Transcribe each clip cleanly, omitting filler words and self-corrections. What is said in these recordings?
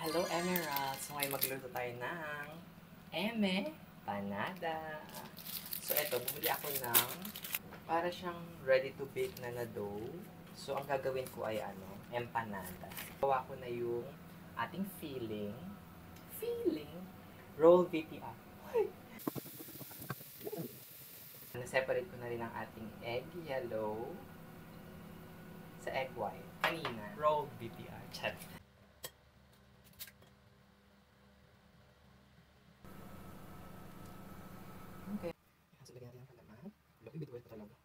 Hello, Emerald! So, ngayon magluto tayo ng panada. So, eto, bumili ako ng para siyang ready to bake na dough. So, ang gagawin ko ay empanada. Gawa ko na yung ating filling. Roll VTR. Na-separate ko na rin ang ating egg yellow sa egg white. Kanina, roll VTR. Chat. Okay. So, lagyan natin ang palaman. Laki, bituin pa talaga.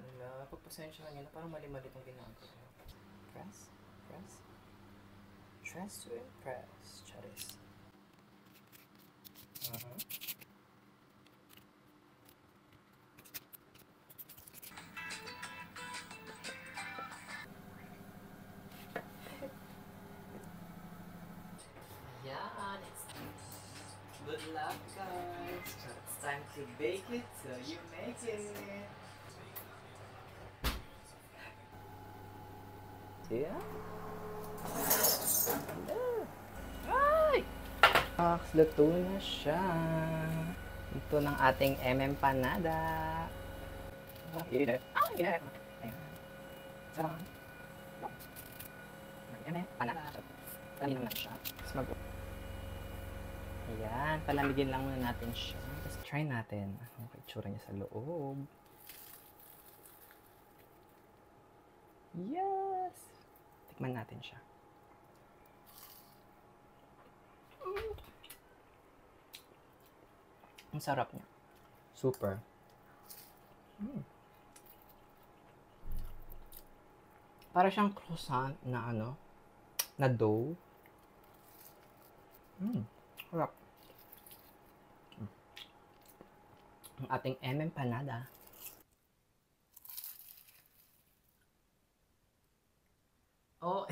Wala, pagpasensya na nyo na parang mali-mali itong ginagawa. Press, press. Dress to impress. Charis. Yeah, good luck, guys. It's time to bake it so you make it. Yeah. Ay! Luto na siya. Ito ng ating empanada. Init. Init. Sarang. Empanada. Kanina na siya. Tapos ayan, palamigin lang muna natin siya. Tapos try natin. Ano yung itsura niya sa loob. Yes! Tikman natin siya. Ang sarap niya. Super. Para siyang croissant na na dough. Sarap. Ang ating empanada. Oh.